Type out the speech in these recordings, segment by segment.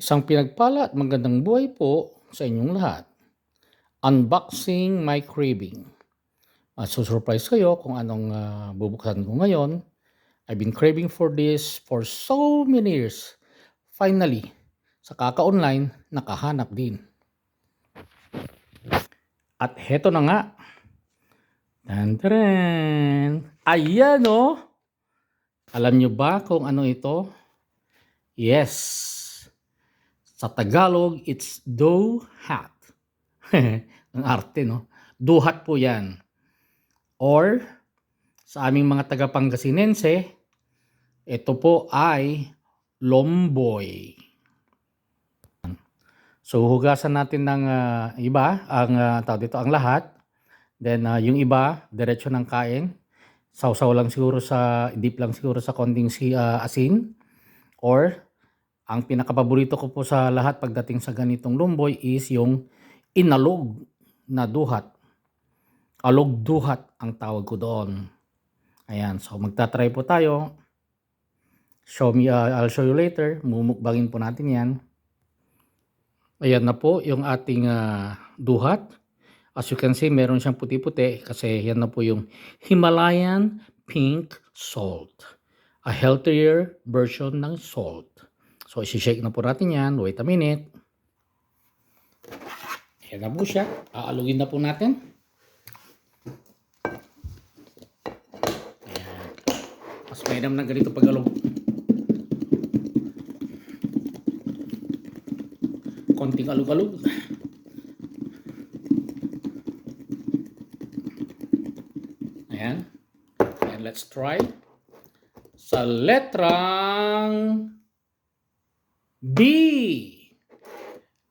Isang pinagpala at magandang buhay po sa inyong lahat. Unboxing my craving. Susurprise kayo kung anong bubuksan ko ngayon. I've been craving for this for so many years. Finally, sa kaka-online, nakahanap din. At heto na nga. Tantaren! Ayan o! Alam nyo ba kung ano ito? Yes! Sa Tagalog, it's dough hat. Ang arte, no? Duhat po yan. Or, sa aming mga taga-Pangasinense, ito po ay lomboy. So, hugasan natin ng iba, ang lahat. Then, yung iba, diretso ng kain. Sausaw lang siguro dip lang siguro sa konting asin. Or, ang pinakapaborito ko po sa lahat pagdating sa ganitong lomboy is yung inalog na duhat. Alog duhat ang tawag ko doon. Ayan, so magta-try po tayo. I'll show you later. Mumukbangin po natin yan. Ayan na po yung ating duhat. As you can see, meron siyang puti-puti kasi yan na po yung Himalayan pink salt. A healthier version ng salt. So, isi-shake na po natin yan. Wait a minute. Ayan na po siya. Aalugin na po natin. Ayan. Mas mainam na ganito pag-alog. Konting alug-alug. Ayan. And let's try. Sa letrang B.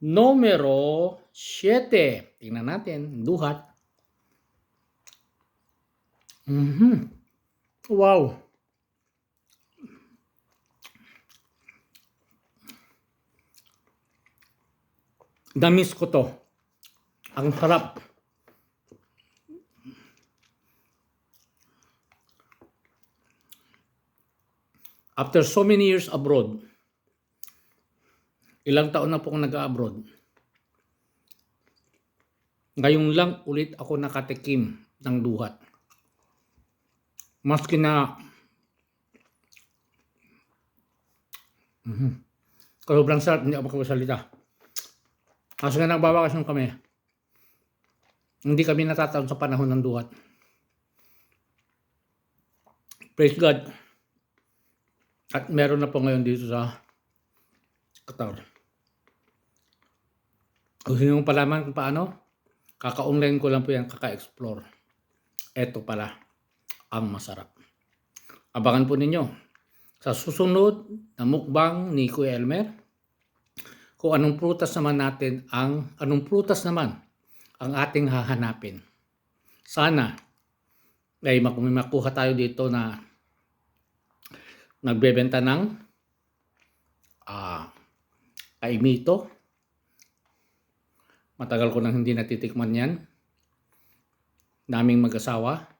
Numero 7. Tingnan natin. Duhat. Wow. Damis ko to. Ang sarap. After so many years abroad, ilang taon na po akong nag-abroad. Ngayon lang ulit ako nakatikim ng duhat. Maski na sobrang sarap, hindi ako makasalita. Kasi nga nagbabakasyon kami. Hindi kami natataon sa panahon ng duhat. Praise God. At meron na po ngayon dito sa Qatar. Kung sino mong palaman kung paano, kaka-online ko lang po yan, kaka-explore. Eto pala ang masarap. Abangan po ninyo sa susunod na mukbang ni Kuya Elmer kung anong prutas naman ang ating hahanapin. Sana ay makuha tayo dito na nagbebenta ng kaimito. Matagal ko nang hindi natitikman yan. Naming mag-asawa.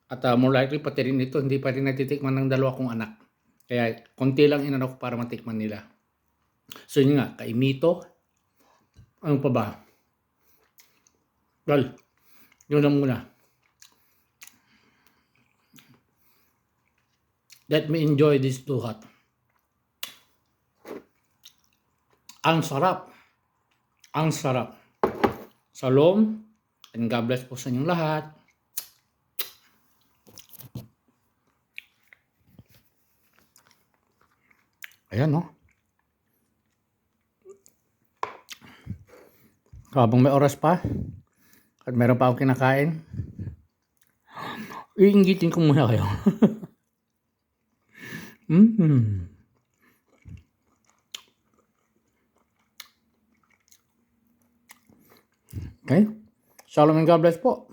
At more likely pati rin ito, hindi pa rin natitikman ng dalawa kong anak. Kaya konti lang inano ko para matikman nila. So yun nga, kaimito. Ano pa ba? Well, yun lang muna. Let me enjoy this duhat. Ang sarap. Ang sarap. Shalom. And God bless po sa inyong lahat. Ayan, no? Habang may oras pa, at meron pa akong kinakain, iingitin ko muna kayo. Okay? Shalom and God bless po.